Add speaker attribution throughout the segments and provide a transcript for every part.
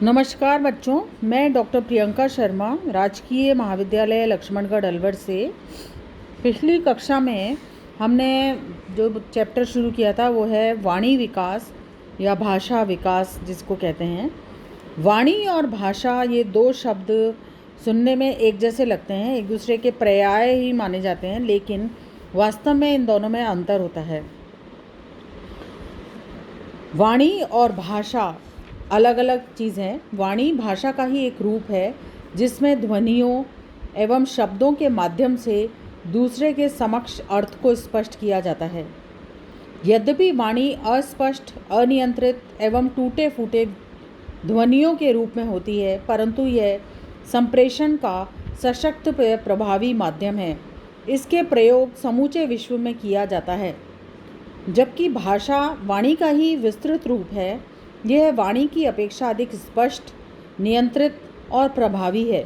Speaker 1: नमस्कार बच्चों, मैं डॉक्टर प्रियंका शर्मा राजकीय महाविद्यालय लक्ष्मणगढ़ अलवर से। पिछली कक्षा में हमने जो चैप्टर शुरू किया था वो है वाणी विकास या भाषा विकास जिसको कहते हैं। वाणी और भाषा ये दो शब्द सुनने में एक जैसे लगते हैं, एक दूसरे के पर्याय ही माने जाते हैं, लेकिन वास्तव में इन दोनों में अंतर होता है। वाणी और भाषा अलग अलग चीज़ है। वाणी भाषा का ही एक रूप है जिसमें ध्वनियों एवं शब्दों के माध्यम से दूसरे के समक्ष अर्थ को स्पष्ट किया जाता है। यद्यपि वाणी अस्पष्ट, अनियंत्रित एवं टूटे फूटे ध्वनियों के रूप में होती है, परंतु यह संप्रेषण का सशक्त प्रभावी माध्यम है। इसके प्रयोग समूचे विश्व में किया जाता है। जबकि भाषा वाणी का ही विस्तृत रूप है, यह वाणी की अपेक्षा अधिक स्पष्ट, नियंत्रित और प्रभावी है।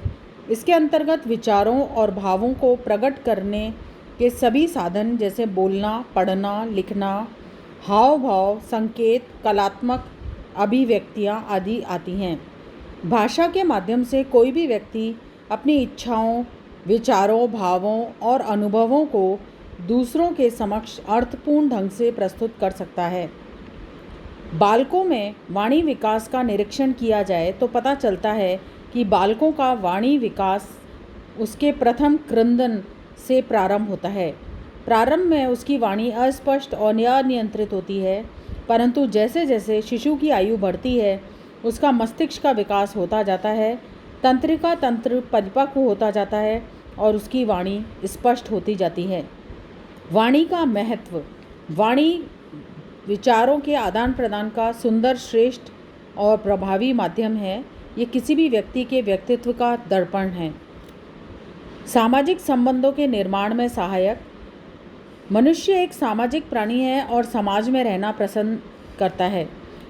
Speaker 1: इसके अंतर्गत विचारों और भावों को प्रकट करने के सभी साधन जैसे बोलना, पढ़ना, लिखना, हाव भाव, संकेत, कलात्मक अभिव्यक्तियाँ आदि आती हैं। भाषा के माध्यम से कोई भी व्यक्ति अपनी इच्छाओं, विचारों, भावों और अनुभवों को दूसरों के समक्ष अर्थपूर्ण ढंग से प्रस्तुत कर सकता है। बालकों में वाणी विकास का निरीक्षण किया जाए तो पता चलता है कि बालकों का वाणी विकास उसके प्रथम क्रंदन से प्रारंभ होता है। प्रारंभ में उसकी वाणी अस्पष्ट और अनियंत्रित होती है, परंतु जैसे जैसे शिशु की आयु बढ़ती है उसका मस्तिष्क का विकास होता जाता है, तंत्रिका तंत्र परिपक्व होता जाता है और उसकी वाणी स्पष्ट होती जाती है। वाणी का महत्व। वाणी विचारों के आदान प्रदान का सुंदर, श्रेष्ठ और प्रभावी माध्यम है। ये किसी भी व्यक्ति के व्यक्तित्व का दर्पण है। सामाजिक संबंधों के निर्माण में सहायक। मनुष्य एक सामाजिक प्राणी है और समाज में रहना पसंद करता है,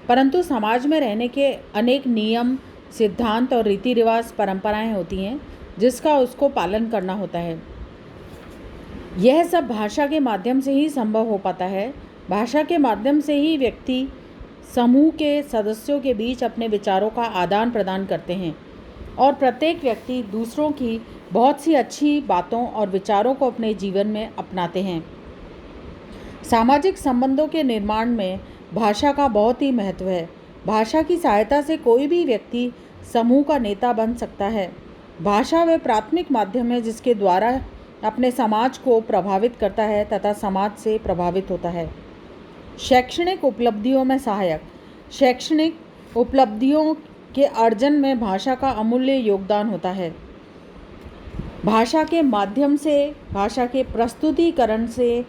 Speaker 1: परंतु समाज में रहने के अनेक नियम, सिद्धांत और रीति रिवाज, परंपराएं होती हैं जिसका उसको पालन करना होता है। यह सब भाषा के माध्यम से ही संभव हो पाता है। भाषा के माध्यम से ही व्यक्ति समूह के सदस्यों के बीच अपने विचारों का आदान प्रदान करते हैं और प्रत्येक व्यक्ति दूसरों की बहुत सी अच्छी बातों और विचारों को अपने जीवन में अपनाते हैं। सामाजिक संबंधों के निर्माण में भाषा का बहुत ही महत्व है। भाषा की सहायता से कोई भी व्यक्ति समूह का नेता बन सकता है। भाषा वह प्राथमिक माध्यम है जिसके द्वारा अपने समाज को प्रभावित करता है तथा समाज से प्रभावित होता है। शैक्षणिक उपलब्धियों में सहायक। शैक्षणिक उपलब्धियों के अर्जन में भाषा का अमूल्य योगदान होता है। भाषा के माध्यम से, भाषा के प्रस्तुतिकरण से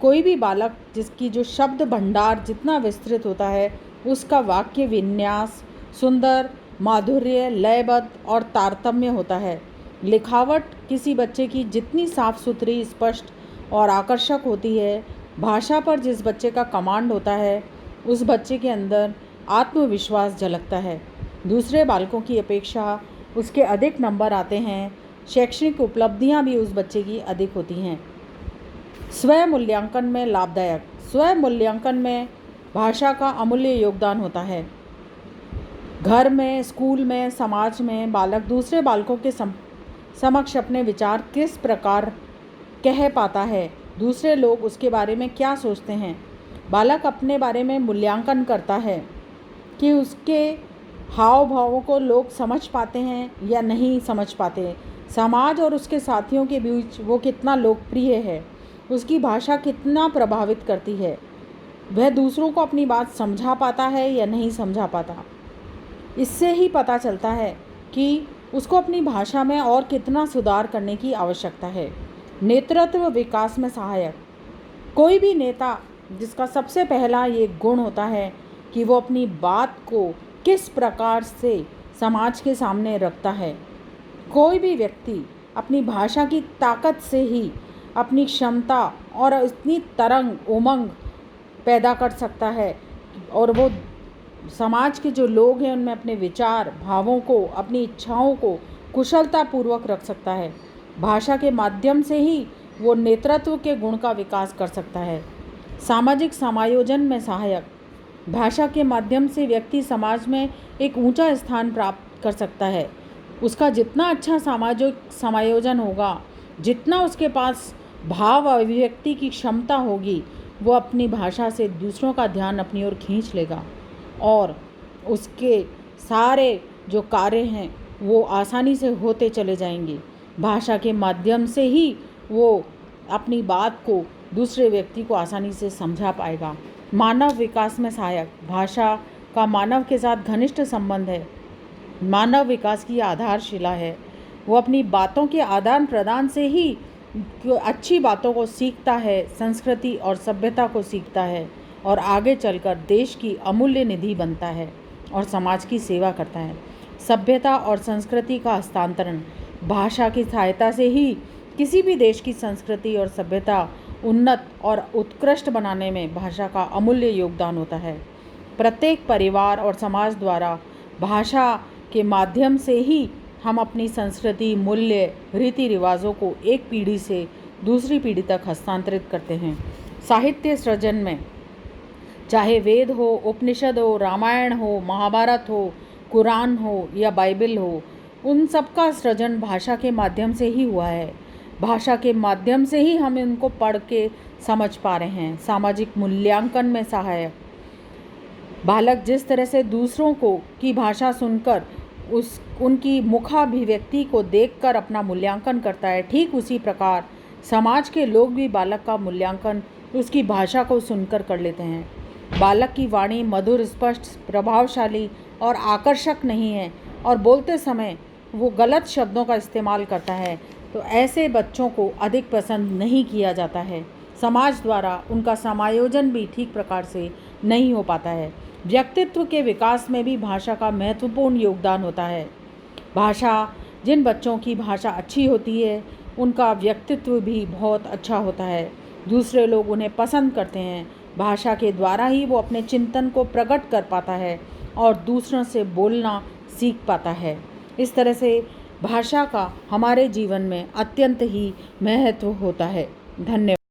Speaker 1: कोई भी बालक जिसकी जो शब्द भंडार जितना विस्तृत होता है उसका वाक्य विन्यास सुंदर, माधुर्य, लयबद्ध और तारतम्य होता है। लिखावट किसी बच्चे की जितनी साफ सुथरी, स्पष्ट और आकर्षक होती है, भाषा पर जिस बच्चे का कमांड होता है उस बच्चे के अंदर आत्मविश्वास झलकता है। दूसरे बालकों की अपेक्षा उसके अधिक नंबर आते हैं। शैक्षणिक उपलब्धियां भी उस बच्चे की अधिक होती हैं। स्व मूल्यांकन में लाभदायक। स्व मूल्यांकन में भाषा का अमूल्य योगदान होता है। घर में, स्कूल में, समाज में बालक दूसरे बालकों के समक्ष अपने विचार किस प्रकार कह पाता है, दूसरे लोग उसके बारे में क्या सोचते हैं। बालक अपने बारे में मूल्यांकन करता है कि उसके हाव भावों को लोग समझ पाते हैं या नहीं समझ पाते। समाज और उसके साथियों के बीच वो कितना लोकप्रिय है, उसकी भाषा कितना प्रभावित करती है, वह दूसरों को अपनी बात समझा पाता है या नहीं समझा पाता। इससे ही पता चलता है कि उसको अपनी भाषा में और कितना सुधार करने की आवश्यकता है। नेतृत्व विकास में सहायक। कोई भी नेता जिसका सबसे पहला ये गुण होता है कि वो अपनी बात को किस प्रकार से समाज के सामने रखता है। कोई भी व्यक्ति अपनी भाषा की ताकत से ही अपनी क्षमता और इतनी तरंग, उमंग पैदा कर सकता है और वो समाज के जो लोग हैं उनमें अपने विचार, भावों को, अपनी इच्छाओं को कुशलतापूर्वक रख सकता है। भाषा के माध्यम से ही वो नेतृत्व के गुण का विकास कर सकता है। सामाजिक समायोजन में सहायक। भाषा के माध्यम से व्यक्ति समाज में एक ऊंचा स्थान प्राप्त कर सकता है। उसका जितना अच्छा सामाजिक समायोजन होगा, जितना उसके पास भाव अभिव्यक्ति की क्षमता होगी, वो अपनी भाषा से दूसरों का ध्यान अपनी ओर खींच लेगा और उसके सारे जो कार्य हैं वो आसानी से होते चले जाएंगे। भाषा के माध्यम से ही वो अपनी बात को दूसरे व्यक्ति को आसानी से समझा पाएगा। मानव विकास में सहायक भाषा का मानव के साथ घनिष्ठ संबंध है, मानव विकास की आधारशिला है। वो अपनी बातों के आदान प्रदान से ही अच्छी बातों को सीखता है, संस्कृति और सभ्यता को सीखता है और आगे चलकर देश की अमूल्य निधि बनता है और समाज की सेवा करता है। सभ्यता और संस्कृति का हस्तांतरण भाषा की सहायता से ही किसी भी देश की संस्कृति और सभ्यता उन्नत और उत्कृष्ट बनाने में भाषा का अमूल्य योगदान होता है। प्रत्येक परिवार और समाज द्वारा भाषा के माध्यम से ही हम अपनी संस्कृति, मूल्य, रीति रिवाजों को एक पीढ़ी से दूसरी पीढ़ी तक हस्तांतरित करते हैं। साहित्य सृजन में चाहे वेद हो, उपनिषद हो, रामायण हो, महाभारत हो, कुरान हो या बाइबल हो, उन सब का सृजन भाषा के माध्यम से ही हुआ है। भाषा के माध्यम से ही हम इनको पढ़ के समझ पा रहे हैं। सामाजिक मूल्यांकन में सहायक बालक जिस तरह से दूसरों को की भाषा सुनकर उनकी मुखाभिव्यक्ति को देखकर अपना मूल्यांकन करता है, ठीक उसी प्रकार समाज के लोग भी बालक का मूल्यांकन उसकी भाषा को सुनकर कर लेते हैं। बालक की वाणी मधुर, स्पष्ट, प्रभावशाली और आकर्षक नहीं है और बोलते समय वो गलत शब्दों का इस्तेमाल करता है, तो ऐसे बच्चों को अधिक पसंद नहीं किया जाता है। समाज द्वारा उनका समायोजन भी ठीक प्रकार से नहीं हो पाता है। व्यक्तित्व के विकास में भी भाषा का महत्वपूर्ण योगदान होता है। जिन बच्चों की भाषा अच्छी होती है उनका व्यक्तित्व भी बहुत अच्छा होता है। दूसरे लोग उन्हें पसंद करते हैं। भाषा के द्वारा ही वो अपने चिंतन को प्रकट कर पाता है और दूसरों से बोलना सीख पाता है। इस तरह से भाषा का हमारे जीवन में अत्यंत ही महत्व होता है। धन्यवाद।